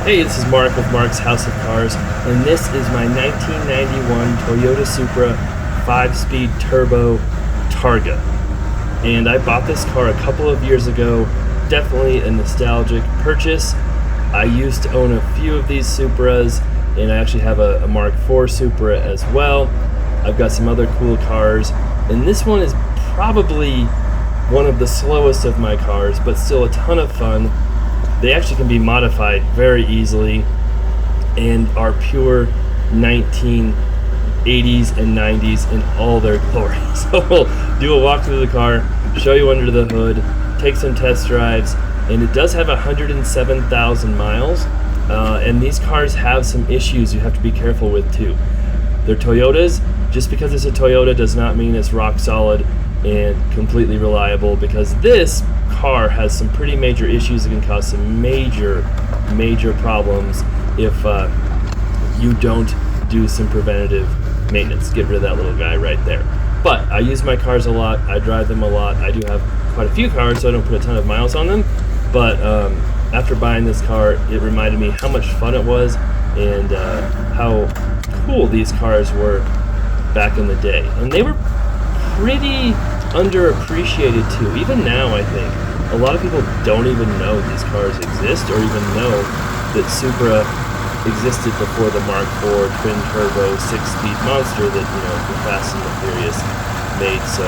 Hey, this is Mark with Mark's House of Cars, and this is my 1991 Toyota Supra 5-speed turbo Targa. And I bought this car a couple of years ago, definitely a nostalgic purchase. I used to own a few of these Supras, and I actually have a Mark IV Supra as well. I've got some other cool cars, and this one is probably one of the slowest of my cars, but still a ton of fun. They actually can be modified very easily and are pure 1980s and 90s in all their glory. So we'll do a walk through the car, show you under the hood, take some test drives, and it does have 107,000 miles. And these cars have some issues you have to be careful with too. They're Toyotas. Just because it's a Toyota does not mean it's rock solid and completely reliable, because this car has some pretty major issues that can cause some major problems if you don't do some preventative maintenance. Get rid of that little guy right there. But I use my cars a lot, I drive them a lot. I do have quite a few cars, so I don't put a ton of miles on them, but after buying this car, it reminded me how much fun it was and how cool these cars were back in the day. And they were pretty underappreciated too. Even now, I think a lot of people don't even know these cars exist, or even know that Supra existed before the Mark IV twin turbo 6-speed monster that, you know, the Fast and the Furious made so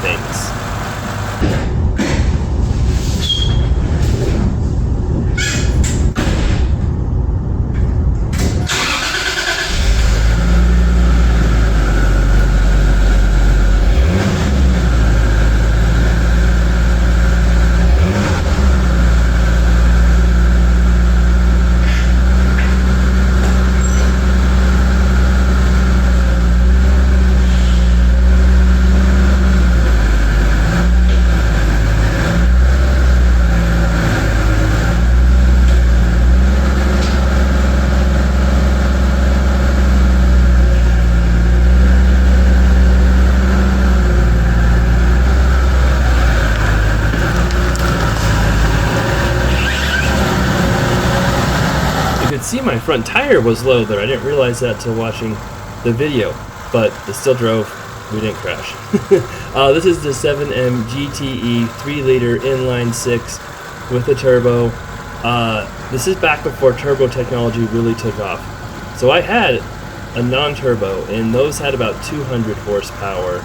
famous. See, my front tire was low there. I didn't realize that till watching the video, but it still drove. We didn't crash. This is the 7M GTE 3-liter inline 6 with a turbo. This is back before turbo technology really took off. So I had a non-turbo, and those had about 200 horsepower.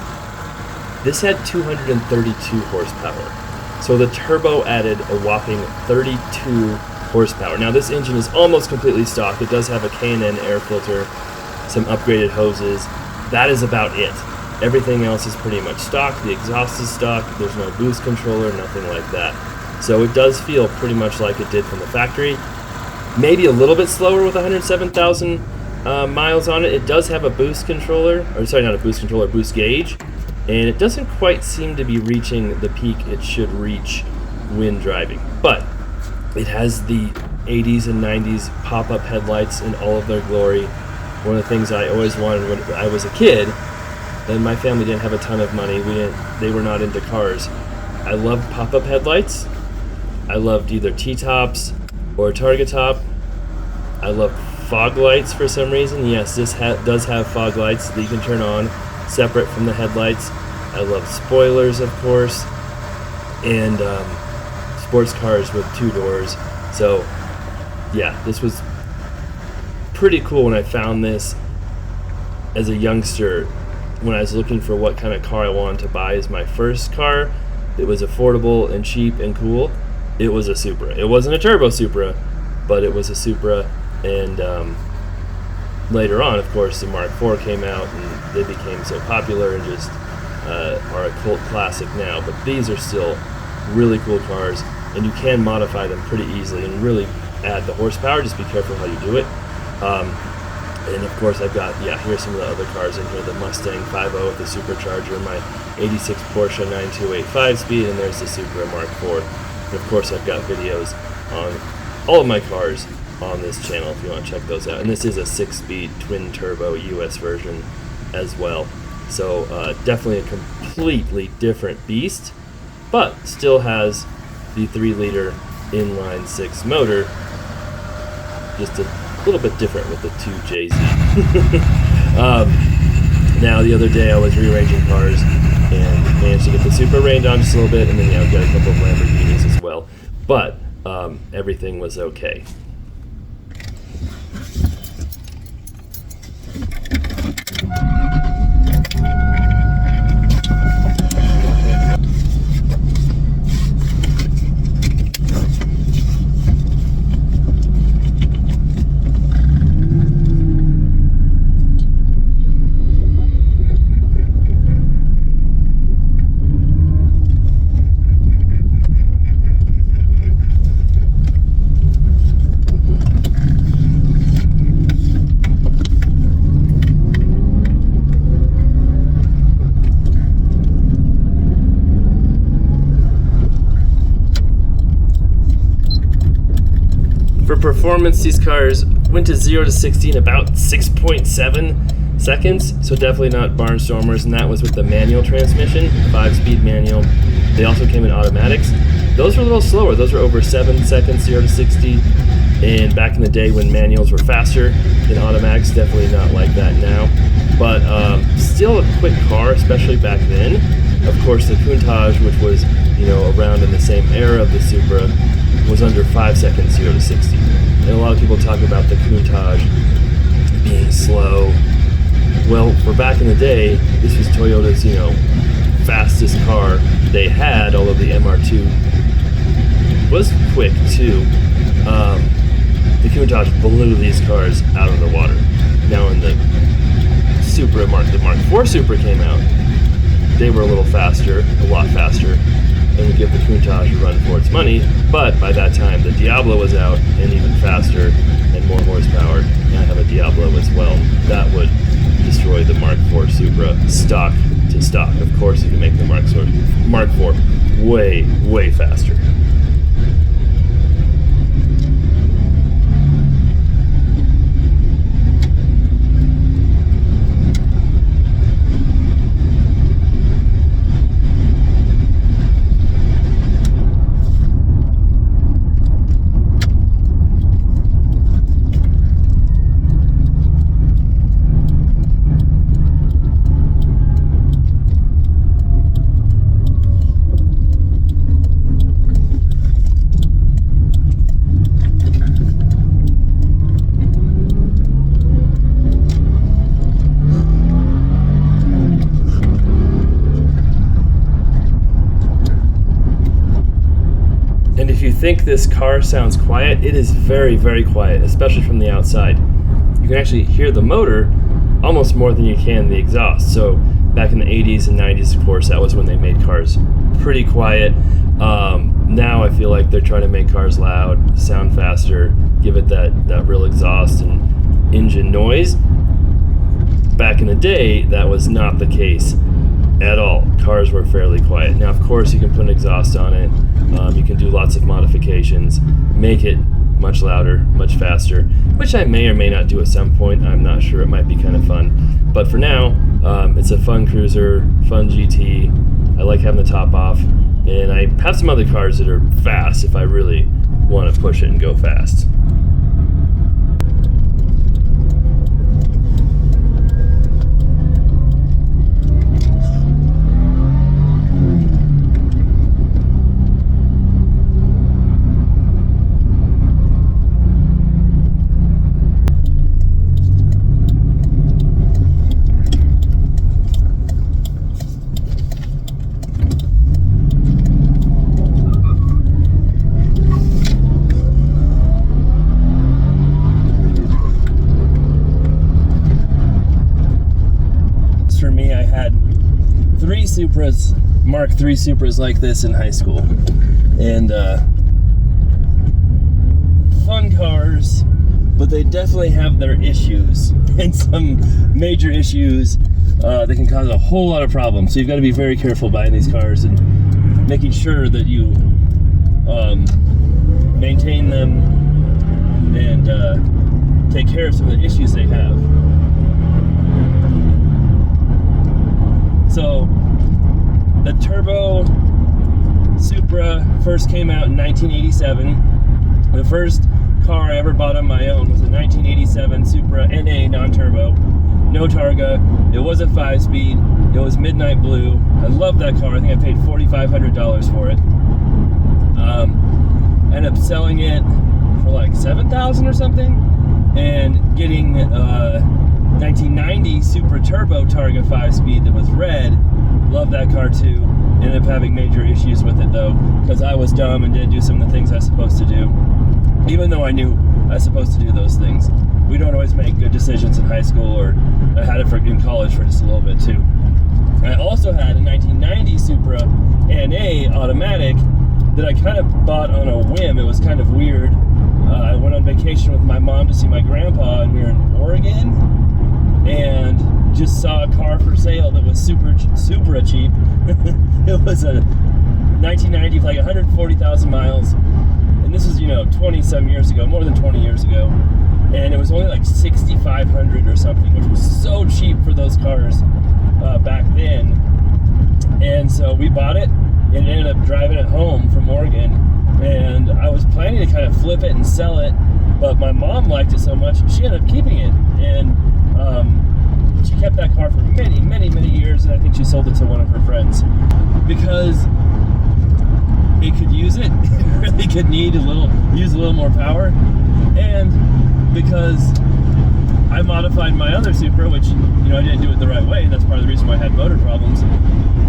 This had 232 horsepower. So the turbo added a whopping 32 horsepower. Now this engine is almost completely stock. It does have a K&N air filter, some upgraded hoses. That is about it. Everything else is pretty much stock. The exhaust is stock. There's no boost controller, nothing like that. So it does feel pretty much like it did from the factory. Maybe a little bit slower with 107,000 miles on it. It does have a boost controller, or sorry, not a boost controller, boost gauge, and it doesn't quite seem to be reaching the peak it should reach when driving. But it has the 80s and 90s pop-up headlights in all of their glory. One of the things I always wanted when I was a kid, and my family didn't have a ton of money. They were not into cars. I loved pop-up headlights. I loved either T-tops or Targa top. I loved fog lights for some reason. Yes, this does have fog lights that you can turn on separate from the headlights. I love spoilers, of course, and sports cars with 2 doors. So yeah, this was pretty cool when I found this as a youngster, when I was looking for what kind of car I wanted to buy as my first car. It was affordable and cheap and cool. It was a Supra. It wasn't a turbo Supra, but it was a Supra. And later on, of course, the Mark IV came out and they became so popular and just are a cult classic now. But these are still really cool cars, and you can modify them pretty easily and really add the horsepower. Just be careful how you do it. And of course I've got, here's some of the other cars in here. The Mustang 5.0 with the supercharger, my 86 Porsche 928 5-speed, and there's the Supra Mark IV. And of course I've got videos on all of my cars on this channel if you want to check those out. And this is a 6-speed twin turbo US version as well. So definitely a completely different beast, but still has the 3-liter inline 6 motor just a little bit different with the 2JZ. Now, the other day I was rearranging cars and managed to get the Supra rained on just a little bit, and then I've got a couple of Lamborghinis as well. But everything was okay. For performance, these cars went to 0 to 60 in about 6.7 seconds, so definitely not barnstormers, and that was with the manual transmission, 5-speed manual. They also came in automatics. Those were a little slower. Those were over 7 seconds, 0 to 60, and back in the day when manuals were faster than automatics, definitely not like that now. But still a quick car, especially back then. Of course, the Countach, which was around in the same era of the Supra, was under 5 seconds 0 to 60. And a lot of people talk about the Countach being slow. Well, for back in the day, this was Toyota's, fastest car they had, although the MR2 was quick too. The Countach blew these cars out of the water. Now when the Mark IV Supra came out, they were a little faster, a lot faster, and would give the Countach a run for its money, but by that time the Diablo was out and even faster and more horsepower, and I have a Diablo as well. That would destroy the Mark IV Supra stock to stock. Of course, you can make the Mark IV way, way faster. And if you think this car sounds quiet, it is very, very quiet, especially from the outside. You can actually hear the motor almost more than you can the exhaust. So back in the 80s and 90s, of course, that was when they made cars pretty quiet. Now I feel like they're trying to make cars loud, sound faster, give it that real exhaust and engine noise. Back in the day, that was not the case at all. Cars were fairly quiet. Now, of course, you can put an exhaust on it. You can do lots of modifications, make it much louder, much faster, which I may or may not do at some point. I'm not sure. It might be kind of fun. But for now, it's a fun cruiser, fun GT. I like having the top off. And I have some other cars that are fast if I really want to push it and go fast. For me, I had 3 Supras, Mark III Supras like this in high school, and fun cars, but they definitely have their issues, and some major issues that can cause a whole lot of problems. So you've got to be very careful buying these cars and making sure that you maintain them and take care of some of the issues they have. So the Turbo Supra first came out in 1987. The first car I ever bought on my own a 1987 Supra NA non-turbo, no Targa. It was a 5-speed. It was midnight blue. I love that car. I think I paid $4,500 for it. Ended up selling it for like $7,000 or something, and getting 1990 Supra Turbo Targa 5-speed that was red. Love that car too. Ended up having major issues with it though, because I was dumb and didn't do some of the things I was supposed to do, even though I knew I was supposed to do those things. We don't always make good decisions in high school, or I had it in college for just a little bit too. I also had a 1990 Supra NA automatic that I kind of bought on a whim. It was kind of weird. I went on vacation with my mom to see my grandpa, and we were in Oregon, and just saw a car for sale that was super cheap. It was a 1990 with like 140,000 miles, and this was 20 some years ago, more than 20 years ago, and it was only like $6,500 or something, which was so cheap for those cars back then. And so we bought it and ended up driving it home from Oregon, and I was planning to kind of flip it and sell it, but my mom liked it so much she ended up keeping it, and she kept that car for many years, and I think she sold it to one of her friends because it could use it. It really could use a little more power, and because I modified my other Supra, which I didn't do it the right way, and that's part of the reason why I had motor problems,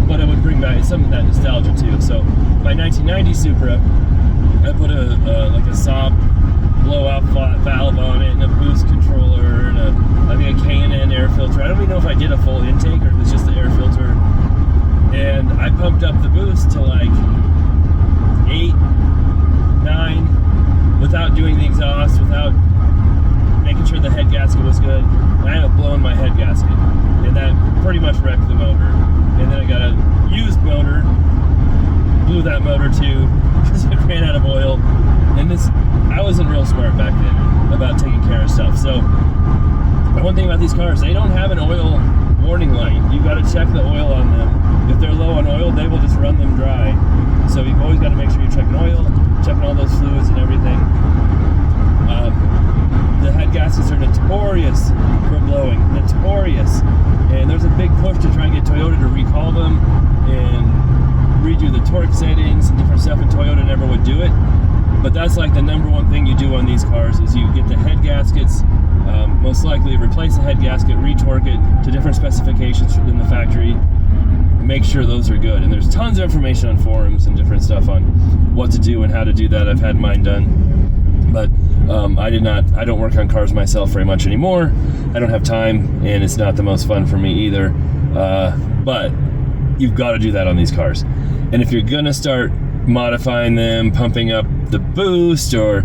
but it would bring back some of that nostalgia too. So my 1990 Supra, I put a Saab blowout valve on it, and a boost controller, and I think a K&N air filter. I don't even know if I did a full intake or if it's just the air filter. And I pumped up the boost to like 8, 9, without doing the exhaust, without making sure the head gasket was good. And I ended up blowing my head gasket, and that pretty much wrecked the motor. And then I got a used motor, blew that motor too, because it ran out of oil. And I wasn't real smart back then about taking care of stuff. So one thing about these cars, they don't have an oil warning light. You've got to check the oil on them. If they're low on oil, they will just run them dry. So you've always got to make sure you're checking oil, checking all those fluids and everything. The head gaskets are notorious for blowing, notorious. And there's a big push to try and get Toyota to recall them and redo the torque settings and different stuff, and Toyota never would do it. But that's like the number one thing you do on these cars is you get the head gaskets, most likely replace the head gasket, retorque it to different specifications in the factory, make sure those are good. And there's tons of information on forums and different stuff on what to do and how to do that. I've had mine done, but I don't work on cars myself very much anymore. I don't have time, and it's not the most fun for me either. But you've got to do that on these cars. And if you're gonna start modifying them, pumping up the boost, or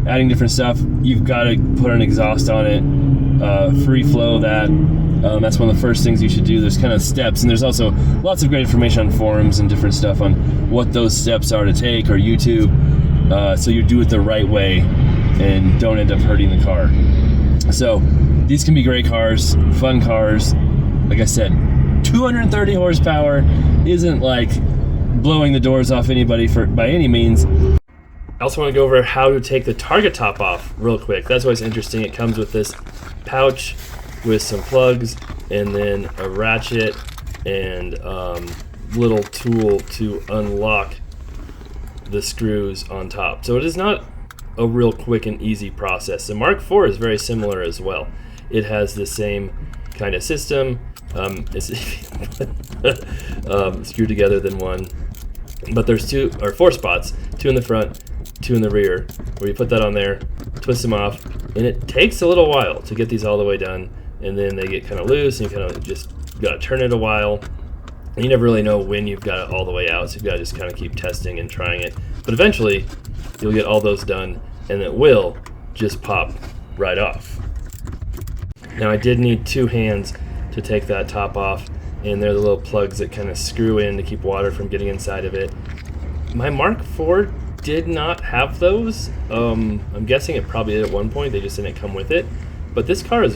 adding different stuff, you've got to put an exhaust on it, free flow that. That's one of the first things you should do. There's kind of steps, and there's also lots of great information on forums and different stuff on what those steps are to take, or YouTube, so you do it the right way and don't end up hurting the car. So these can be great cars, fun cars. Like I said, 230 horsepower isn't like blowing the doors off anybody by any means. I also want to go over how to take the Targa top off real quick. That's always interesting. It comes with this pouch with some plugs, and then a ratchet and little tool to unlock the screws on top. So it is not a real quick and easy process. The Mark IV is very similar as well. It has the same kind of system. It's screwed together than one. But there's 4 spots, 2 in the front, 2 in the rear, where you put that on there, twist them off, and it takes a little while to get these all the way done, and then they get kind of loose, and you kind of just got to turn it a while, and you never really know when you've got it all the way out, so you've got to just kind of keep testing and trying it. But eventually, you'll get all those done, and it will just pop right off. Now, I did need 2 hands to take that top off, and they're the little plugs that kind of screw in to keep water from getting inside of it. My Mark IV did not have those. I'm guessing it probably did at one point. They just didn't come with it. But this car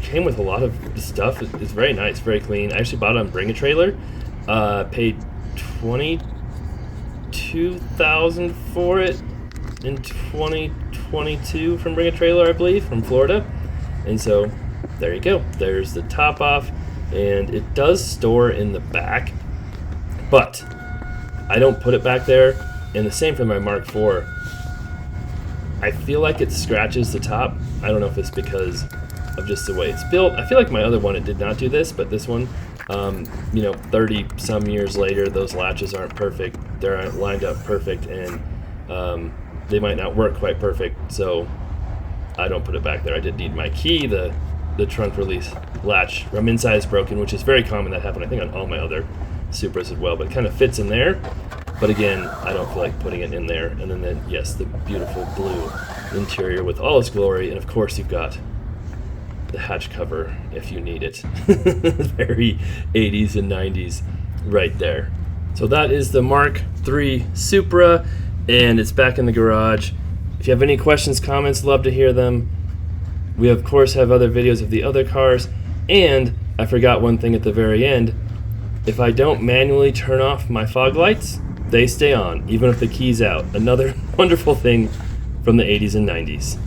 came with a lot of stuff. It's very nice, very clean. I actually bought it on Bring a Trailer. Paid $22,000 for it in 2012. 22 from Bring a Trailer, I believe, from Florida. And so there you go. There's the top off, and it does store in the back, but I don't put it back there. And the same for my Mark IV. I feel like it scratches the top. I don't know if it's because of just the way it's built. I feel like my other one, it did not do this, but this one, 30 some years later, those latches aren't perfect. They aren't lined up perfect, and they might not work quite perfect, so I don't put it back there. I did need my key. The trunk release latch from inside is broken, which is very common. That happened, I think, on all my other Supras as well, but it kind of fits in there. But again, I don't feel like putting it in there. And then yes, the beautiful blue interior with all its glory, and of course you've got the hatch cover if you need it. Very 80s and 90s right there. So that is the Mark III Supra, and it's back in the garage. If you have any questions, comments, love to hear them. We of course have other videos of the other cars, and I forgot one thing at the very end. If I don't manually turn off my fog lights, they stay on, even if the key's out. Another wonderful thing from the 80s and 90s.